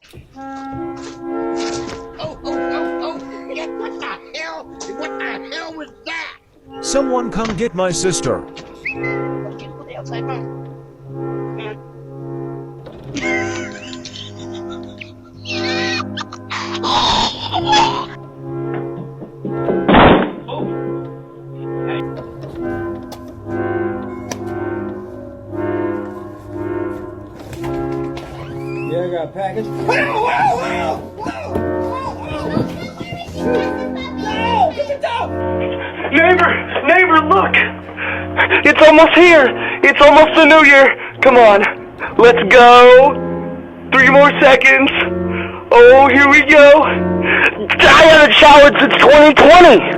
Oh! Yeah, what the hell? What the hell was that? Someone come get my sister. Go the outside phone. Yeah, I got a package. Neighbor, look! It's almost here! It's almost the new year! Come on, let's go! 3 more seconds! Oh, here we go! I haven't showered since 2020!